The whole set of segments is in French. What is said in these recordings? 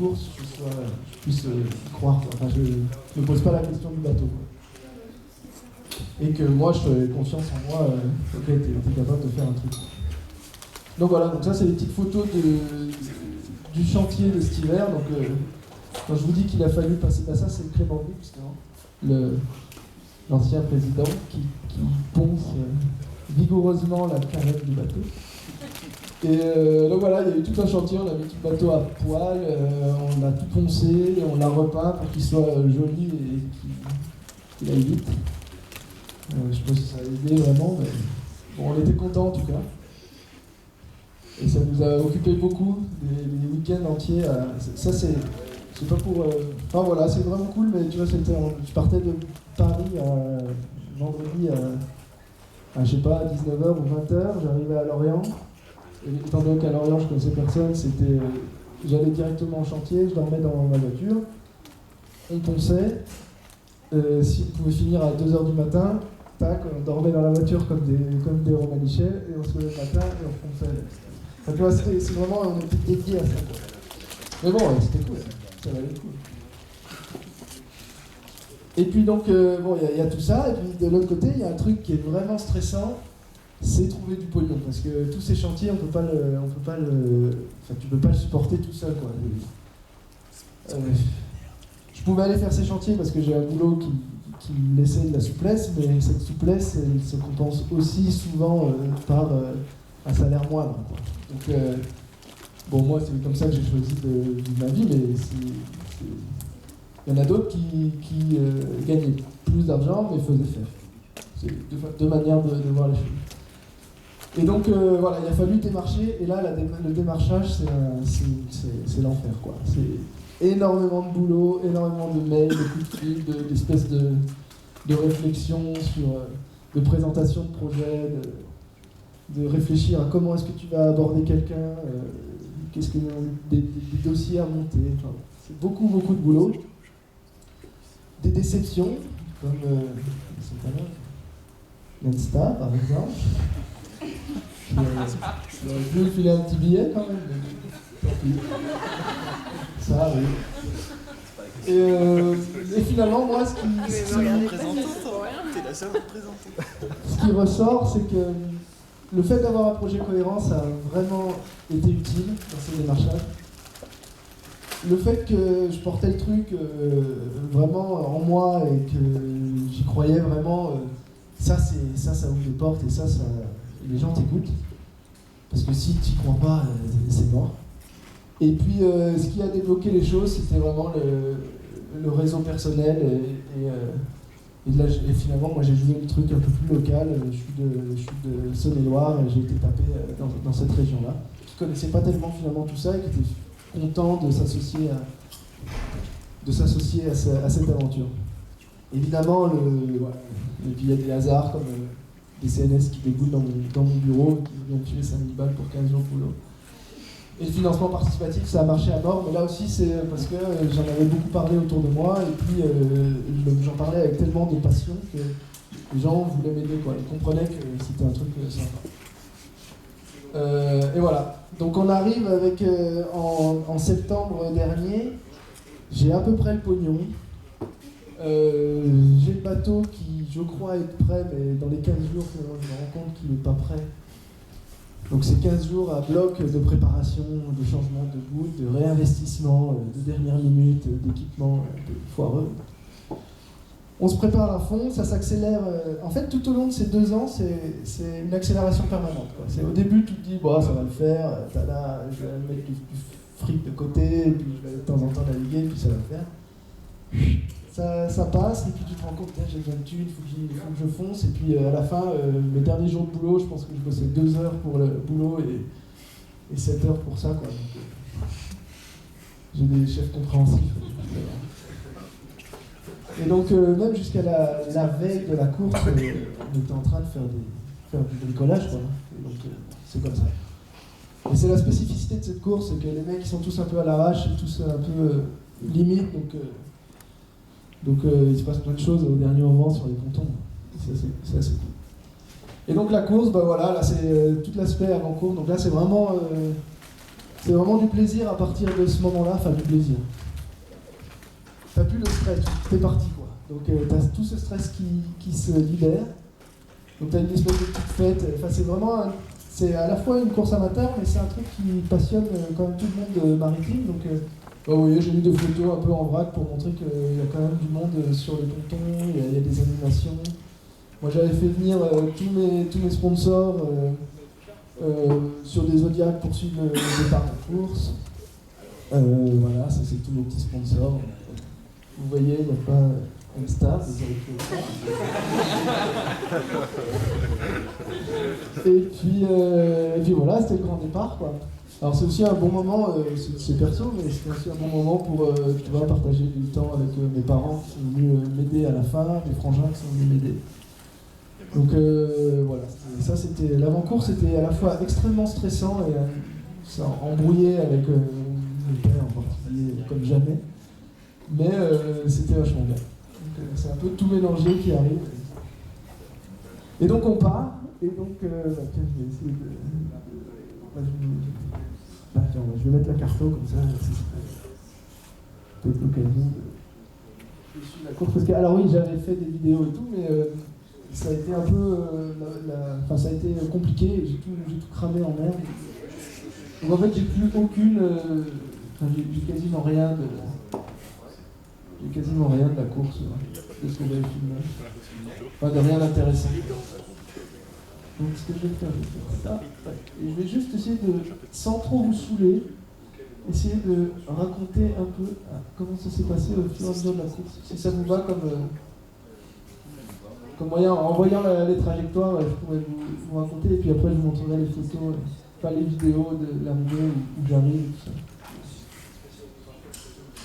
course, je puisse y croire. Enfin, je ne me pose pas la question du bateau. Et que moi, je fais confiance en moi, ok, t'es capable de faire un truc. Donc voilà, donc ça c'est les petites photos du chantier de cet hiver. Donc quand je vous dis qu'il a fallu passer, ça c'est Clément Buc, justement, l'ancien président qui ponce vigoureusement la carène du bateau. Et donc voilà, il y a eu tout un chantier, on a mis tout le bateau à poil, on a tout poncé, on l'a repeint pour qu'il soit joli et qu'il aille vite. Je sais pas si ça a aidé vraiment, mais bon, on était contents en tout cas. Et ça nous a occupé beaucoup, des week-ends entiers. Ça c'est pas pour... Enfin voilà, c'est vraiment cool, mais tu vois, je partais de Paris vendredi à je sais pas, 19h ou 20h, j'arrivais à Lorient. Et étant donné qu'à Lorient je connaissais personne, j'allais directement au chantier, je dormais dans ma voiture, on ponçait, si on pouvait finir à 2h du matin, tac, on dormait dans la voiture comme des romanichels, et on se levait le matin et on ponçait. Enfin, tu vois, c'est vraiment, on était dédiés à ça. Mais bon, c'était cool, ça valait le coup. Et puis donc, bon, il y a tout ça, et puis de l'autre côté, il y a un truc qui est vraiment stressant, c'est trouver du pognon, parce que tous ces chantiers, tu peux pas le supporter tout seul, quoi. Je pouvais aller faire ces chantiers parce que j'ai un boulot qui me laissait de la souplesse, mais cette souplesse, elle se compense aussi souvent par un salaire moindre, quoi. Donc, bon, moi, c'est comme ça que j'ai choisi de vivre ma vie, mais il y en a d'autres qui gagnaient plus d'argent, mais faisaient faire. C'est deux manières de voir les choses. Et donc, voilà, il a fallu démarcher, et là, le démarchage, c'est l'enfer, quoi. C'est énormément de boulot, énormément de mails, de coups de fil, d'espèces de réflexion de présentation de projet, de réfléchir à comment est-ce que tu vas aborder quelqu'un, des dossiers à monter. Enfin, c'est beaucoup de boulot. Des déceptions, comme Nenstar, par exemple. J'aurais pu lui filer un petit billet quand même, mais tant pis. Ça arrive. Et finalement, moi, ce qui ressort, c'est que le fait d'avoir un projet cohérent, ça a vraiment été utile dans ces démarchages. Le fait que je portais le truc vraiment en moi et que j'y croyais vraiment, ça ouvre des portes et ça les gens t'écoutent. Parce que si tu n'y crois pas, c'est mort. Et puis, ce qui a débloqué les choses, c'était vraiment le réseau personnel. Et finalement, moi, j'ai joué le truc un peu plus local. Je suis de Saône-et-Loire et j'ai été tapé dans cette région-là. Je ne connaissais pas tellement finalement tout ça et qui était content de s'associer à cette aventure. Évidemment, et puis il y a des hasards comme des CNS qui dégoulent dans mon bureau et qui viennent tuer 5000 balles pour 15 jours de boulot. Et le financement participatif, ça a marché à mort, mais là aussi c'est parce que j'en avais beaucoup parlé autour de moi et puis j'en parlais avec tellement de passion que les gens voulaient m'aider, quoi. Ils comprenaient que c'était un truc sympa. Et voilà. Donc on arrive avec en septembre dernier, j'ai à peu près le pognon. J'ai le bateau qui, je crois, est prêt, mais dans les 15 jours, je me rends compte qu'il n'est pas prêt. Donc c'est 15 jours à bloc de préparation, de changement de goutte, de réinvestissement, de dernière minute, d'équipement foireux. On se prépare à fond, ça s'accélère. En fait, tout au long de ces 2 ans, c'est une accélération permanente, quoi. Au début, tu te dis, bon, ça va le faire, tada, je vais mettre du fric de côté, et puis je vais de temps en temps naviguer, puis ça va le faire. Ça passe, et puis tu te rends compte, j'ai besoin de thunes, il faut que je fonce, et puis à la fin, mes derniers jours de boulot, je pense que je bossais 2 heures pour le boulot et 7 heures pour ça, quoi. Donc, j'ai des chefs compréhensifs. Et donc, même jusqu'à la veille de la course, on était en train de faire du bricolage, quoi. Et donc, c'est comme ça. Et c'est la spécificité de cette course, c'est que les mecs, ils sont tous un peu à l'arrache, tous un peu limite, donc il se passe plein de choses au dernier moment sur les pontons. C'est assez cool. Et donc la course, bah voilà, là c'est tout l'aspect avant-course. Donc là c'est vraiment C'est vraiment du plaisir à partir de ce moment-là, enfin du plaisir. T'as plus de stress, t'es parti quoi. Donc t'as tout ce stress qui se libère. Donc t'as une espèce de petite fête. Enfin c'est vraiment, c'est à la fois une course amateur, mais c'est un truc qui passionne quand même tout le monde maritime. Donc vous voyez, j'ai mis des photos un peu en vrac pour montrer qu'il y a quand même du monde sur les pontons, il y a des animations. Moi j'avais fait venir tous mes sponsors sur des Zodiacs pour suivre le départ de course. Voilà, ça c'est tous mes petits sponsors. Vous voyez, il n'y a pas Amstar, et puis voilà, c'était le grand départ quoi. Alors c'est aussi un bon moment, c'est perso, mais c'est aussi un bon moment pour tu vois, partager du temps avec mes parents qui sont venus m'aider à la fin, mes frangins qui sont venus m'aider. Donc voilà, ça c'était l'avant-course, c'était à la fois extrêmement stressant et ça embrouillait avec mon père en particulier comme jamais, mais c'était vachement bien. Donc c'est un peu tout mélangé qui arrive. Et donc on part, et donc tiens, je vais essayer de... tiens, je vais mettre la carte comme ça, c'est peut-être l'occasion de suivre la course. Parce que, alors oui, j'avais fait des vidéos et tout, mais ça a été un peu, ça a été compliqué, j'ai tout cramé en merde. Donc en fait j'ai plus aucune, j'ai quasiment rien de la course, de ce que j'avais filmé. Enfin de rien d'intéressant. Donc ce que je vais faire ça, et je vais juste essayer de, sans trop vous saouler, essayer de raconter un peu comment ça s'est passé au fur et à mesure de la course. Si ça vous va comme moyen, en voyant les trajectoires, je pourrais vous raconter, et puis après je vous montrerai les photos, pas les vidéos de l'arrivée où j'arrive, tout ça.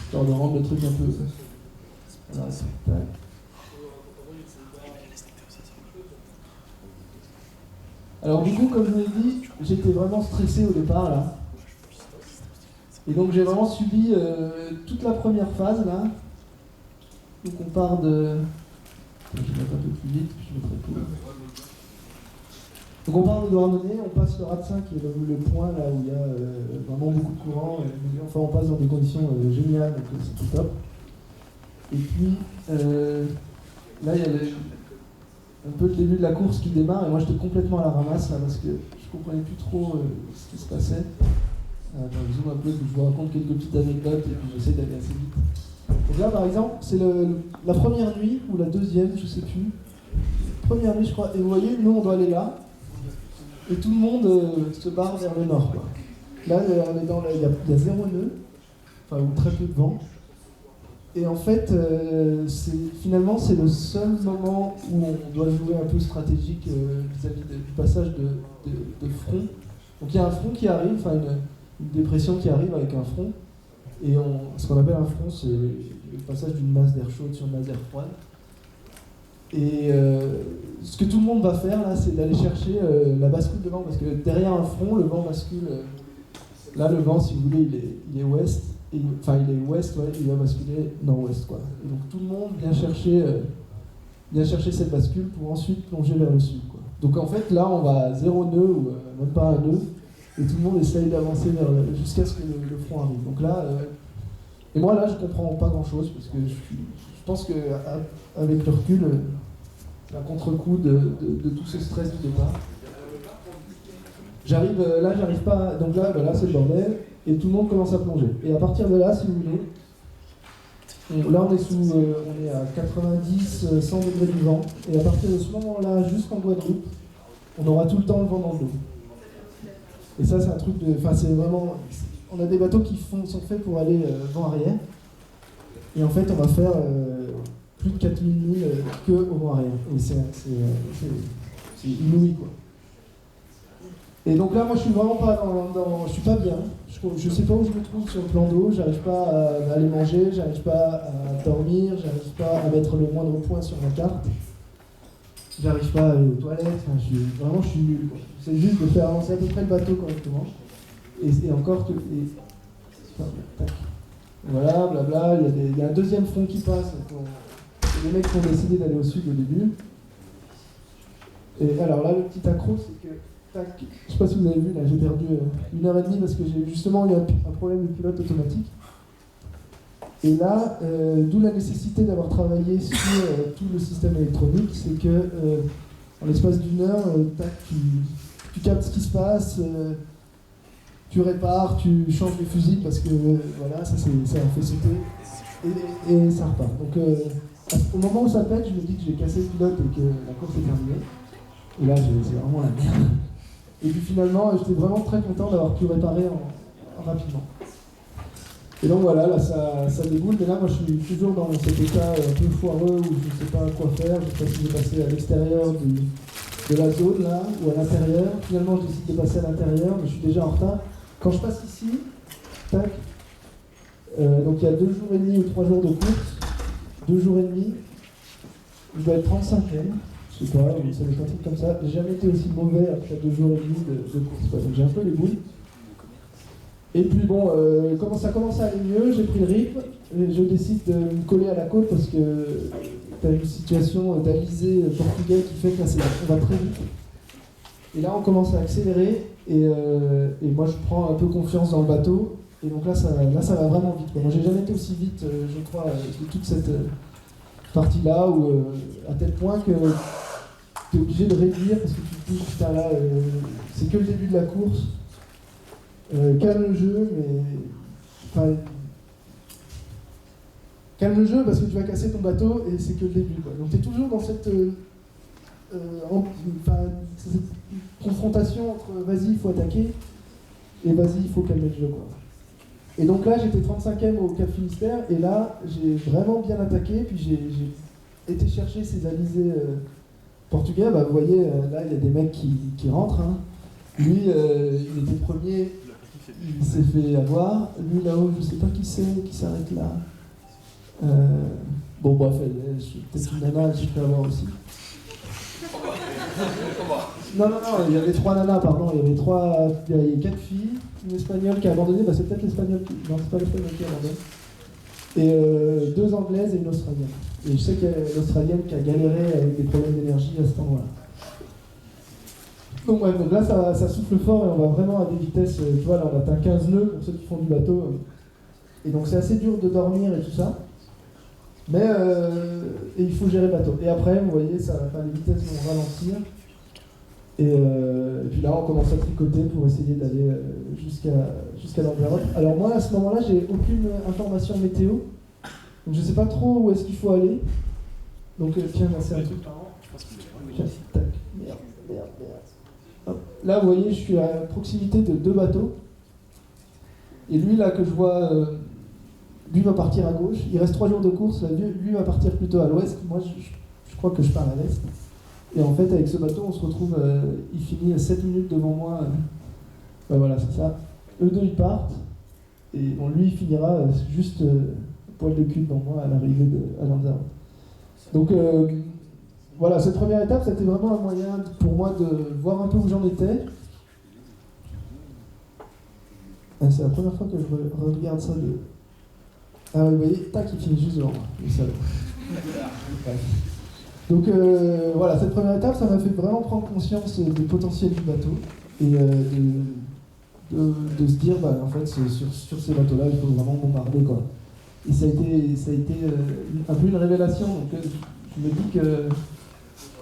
Histoire de rendre le truc un peu... Voilà, alors du coup, comme je vous l'ai dit, j'étais vraiment stressé au départ, là. Et donc j'ai vraiment subi toute la première phase, là. Donc on part de... Je vais mettre un peu plus vite, puis je mettrai tout. Donc on part de Douarnenez, on passe le Ratsin qui est le point là où il y a vraiment beaucoup de courant. Enfin on passe dans des conditions géniales, donc c'est tout top. Et puis là il y a un peu le début de la course qui démarre et moi j'étais complètement à la ramasse là parce que je comprenais plus trop ce qui se passait. Je zoome un peu, je vous raconte quelques petites anecdotes et puis j'essaie d'aller assez vite. Donc là par exemple c'est la première nuit ou la deuxième, je sais plus. Première nuit je crois, et vous voyez nous on doit aller là et tout le monde se barre vers le nord quoi. Là on est il y a zéro nœud, enfin ou très peu de vent. Et en fait finalement c'est le seul moment où on doit jouer un peu stratégique vis-à-vis du passage de front. Donc il y a un front qui arrive, enfin une dépression qui arrive avec un front. Et ce qu'on appelle un front, c'est le passage d'une masse d'air chaude sur une masse d'air froide. Et ce que tout le monde va faire là, c'est d'aller chercher la bascule de vent, parce que derrière un front, le vent bascule. Là, le vent, si vous voulez, il est ouest, il est ouest, ouais, il va basculer nord-ouest, quoi. Et donc tout le monde vient chercher cette bascule pour ensuite plonger vers le sud, quoi. Donc en fait, là, on va à 0 nœud ou même pas un nœud. Et tout le monde essaye d'avancer jusqu'à ce que le front arrive. Donc là, et moi là, je comprends pas grand-chose parce que je pense qu'avec le recul, c'est un contre-coup de tout ce stress du départ. J'arrive pas. Donc là, c'est le bordel et tout le monde commence à plonger. Et à partir de là, si vous voulez, là on est à 90, 100 degrés du vent. Et à partir de ce moment-là, jusqu'en Guadeloupe, on aura tout le temps le vent dans le dos. Et ça, c'est un truc de... Enfin, c'est vraiment... On a des bateaux qui sont faits pour aller vent arrière. Et en fait, on va faire plus de 4000 milles que au vent arrière. Et c'est inouï, quoi. Et donc là, moi, je suis vraiment pas je suis pas bien. Je sais pas où je me trouve sur le plan d'eau. J'arrive pas à aller manger, j'arrive pas à dormir, j'arrive pas à mettre le moindre point sur ma carte. J'arrive pas à aller aux toilettes, enfin, je suis nul. C'est juste de faire avancer à peu près le bateau correctement. Et encore, voilà, blabla, il y a un deuxième front qui passe. Les mecs qui ont décidé d'aller au sud au début. Et alors là, le petit accro, c'est que tac. Je sais pas si vous avez vu, là, j'ai perdu 1h30 parce que j'ai justement eu un problème de pilote automatique. Et là, d'où la nécessité d'avoir travaillé sur tout le système électronique, c'est que en l'espace d'une heure, tac, tu captes ce qui se passe, tu répares, tu changes les fusils parce que voilà, ça a fait sauter et ça repart. Donc au moment où ça pète, je me dis que j'ai cassé le pilote et que la course est terminée. Et là, c'est vraiment la merde. Et puis finalement, j'étais vraiment très content d'avoir pu réparer en rapidement. Et donc voilà, là ça déboule, mais là moi je suis toujours dans cet état un peu foireux où je ne sais pas quoi faire, je ne sais pas si je vais passer à l'extérieur de la zone là, ou à l'intérieur. Finalement je décide de passer à l'intérieur, mais je suis déjà en retard. Quand je passe ici, tac, donc il y a 2 jours et demi ou 3 jours de course, 2 jours et demi, je dois être 35e, je sais pas, ça va être un truc comme ça. J'ai jamais été aussi mauvais après 2 jours et demi de course, quoi. Donc j'ai un peu les boules. Et puis bon, ça commence à aller mieux, j'ai pris le rythme, et je décide de me coller à la côte parce que tu as une situation d'alizé portugais qui fait que là on va très vite. Et là on commence à accélérer, et moi je prends un peu confiance dans le bateau, et donc là ça va vraiment vite. Moi j'ai jamais été aussi vite, je crois, de toute cette partie-là, où à tel point que tu es obligé de réduire parce que tu te dis, putain là, c'est que le début de la course. Calme le jeu, mais. Enfin. Calme le jeu parce que tu vas casser ton bateau et c'est que le début, quoi. Donc tu es toujours dans cette confrontation entre vas-y, il faut attaquer et vas-y, il faut calmer le jeu, quoi. Et donc là, j'étais 35e au Cap Finistère et là, j'ai vraiment bien attaqué. Puis j'ai été chercher ces alizés portugais. Bah, vous voyez, là, il y a des mecs qui rentrent. Hein. Lui, il était premier. Il s'est fait avoir. Lui là-haut, je sais pas qui c'est, qui s'arrête là. Bon, bref, peut-être une nana, j'ai fait avoir aussi. Non, il y avait 3 nanas, pardon. Il y avait 4 filles, une espagnole qui a abandonné, bah, c'est peut-être l'espagnol qui. Non, c'est pas l'espagnol qui a abandonné. Et 2 anglaises et une australienne. Et je sais qu'il y a l'australienne qui a galéré avec des problèmes d'énergie à cet endroit-là. Donc, ouais, donc là, ça souffle fort et on va vraiment à des vitesses. Tu vois, là, on atteint 15 nœuds pour ceux qui font du bateau. Et donc, c'est assez dur de dormir et tout ça. Mais et il faut gérer le bateau. Et après, vous voyez, les vitesses vont ralentir. Et puis là, on commence à tricoter pour essayer d'aller jusqu'à Lanzarote. Alors moi, à ce moment-là, j'ai aucune information météo. Donc je sais pas trop où est-ce qu'il faut aller. Donc tiens, là, c'est un truc par an. Tac, merde. Hop. Là, vous voyez, je suis à proximité de 2 bateaux. Et lui, là, que je vois, lui va partir à gauche. Il reste 3 jours de course. Là, lui va partir plutôt à l'ouest. Moi, je crois que je pars à l'est. Et en fait, avec ce bateau, on se retrouve, il finit 7 minutes devant moi. Ben voilà, c'est ça. Eux deux, ils partent. Et bon, lui, il finira juste poil de cul devant moi à l'arrivée à Lanzarote. Donc, voilà, cette première étape, c'était vraiment un moyen pour moi de voir un peu où j'en étais. C'est la première fois que je regarde ça de... Ah, vous voyez, tac, il finit juste devant moi, le salaud. Donc voilà, cette première étape, ça m'a fait vraiment prendre conscience du potentiel du bateau et de se dire, bah, en fait, sur ces bateaux-là, il faut vraiment bombarder, quoi. Et ça a été un peu une révélation. Donc je me dis que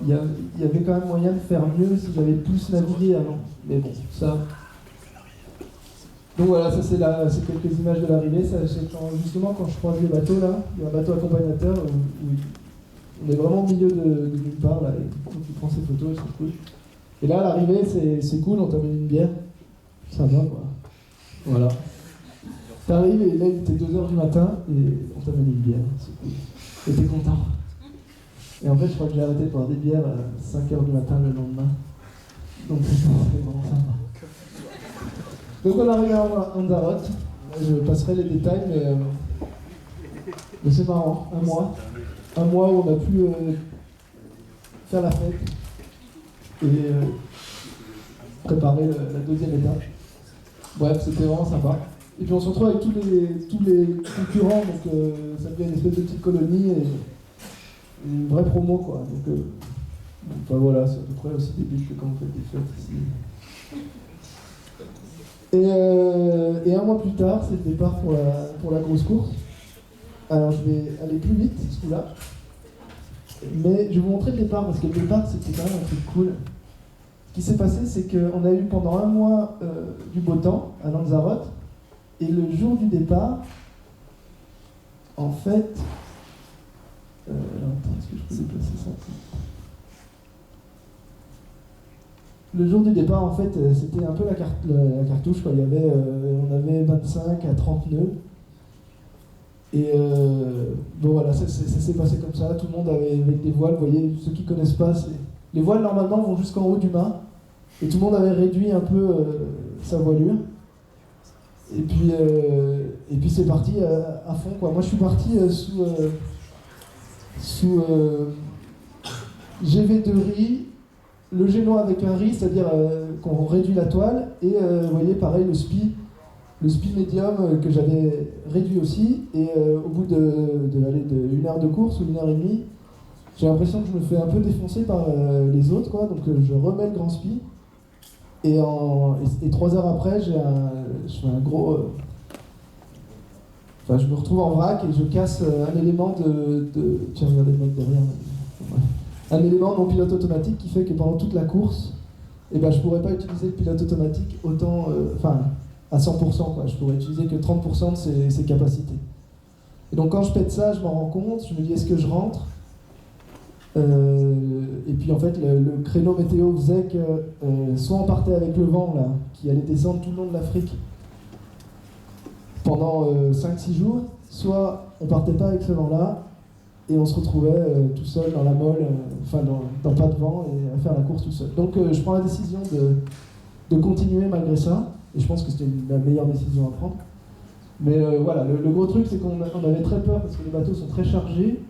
il y avait quand même moyen de faire mieux si j'avais plus navigué avant. Mais bon, ça. Donc voilà, ça c'est quelques images de l'arrivée. C'est justement quand je croise les bateaux là, il y a un bateau accompagnateur où on est vraiment au milieu de nulle part, là, et donc il prend ses photos, c'est cool. Et là, à l'arrivée, c'est cool, on t'amène une bière. Ça va, quoi. Voilà. T'arrives, et là, il était 2h du matin, et on t'amène une bière, c'est cool. Et t'es content. Et en fait, je crois que j'ai arrêté de boire des bières à 5h du matin le lendemain. Donc, c'est vraiment sympa. Donc, on arrive à Lanzarote. Je passerai les détails, mais c'est marrant, un mois où on a pu faire la fête et préparer la deuxième étape. Bref, c'était vraiment sympa. Et puis on se retrouve avec tous les concurrents, donc ça devient une espèce de petite colonie et une vraie promo, quoi. Donc enfin, voilà, c'est à peu près aussi débile que quand on fait des fêtes ici. Et un mois plus tard, c'est le départ pour la grosse course. Alors je vais aller plus vite ce coup-là. Mais je vais vous montrer le départ, parce que le départ c'était quand même un truc cool. Ce qui s'est passé, c'est qu'on a eu pendant un mois du beau temps à Lanzarote. Et le jour du départ, en fait... attends, est-ce que je peux déplacer ça ? Le jour du départ, en fait, c'était un peu la cartouche, quoi. On avait 25 à 30 nœuds. Et bon voilà, ça s'est passé comme ça. Tout le monde avait avec des voiles. Vous voyez, ceux qui ne connaissent pas, les voiles normalement vont jusqu'en haut du mât. Et tout le monde avait réduit un peu sa voilure. Et puis c'est parti à fond, quoi. Moi je suis parti sous GV2 riz, le génois avec un riz, c'est-à-dire qu'on réduit la toile, et vous voyez pareil le spi médium que j'avais réduit aussi, et au bout d'une heure de course ou 1h30, j'ai l'impression que je me fais un peu défoncer par les autres, quoi. Donc je remets le grand spi, et 3 heures après je fais un gros... je me retrouve en vrac et je casse un élément tiens, regardez le mec derrière. Un élément de mon pilote automatique qui fait que pendant toute la course, je ne pourrais pas utiliser le pilote automatique autant, à 100%, quoi. Je pourrais utiliser que 30% de ses capacités. Et donc quand je pète ça, je m'en rends compte, je me dis est-ce que je rentre ? Et puis en fait le créneau météo faisait que soit on partait avec le vent là, qui allait descendre tout le long de l'Afrique pendant 5-6 jours, soit on partait pas avec ce vent là et on se retrouvait tout seul dans la molle, dans pas de vent, et à faire la course tout seul. Donc je prends la décision de continuer malgré ça, et je pense que c'était la meilleure décision à prendre. Mais voilà, le gros truc c'est qu'on avait très peur parce que les bateaux sont très chargés.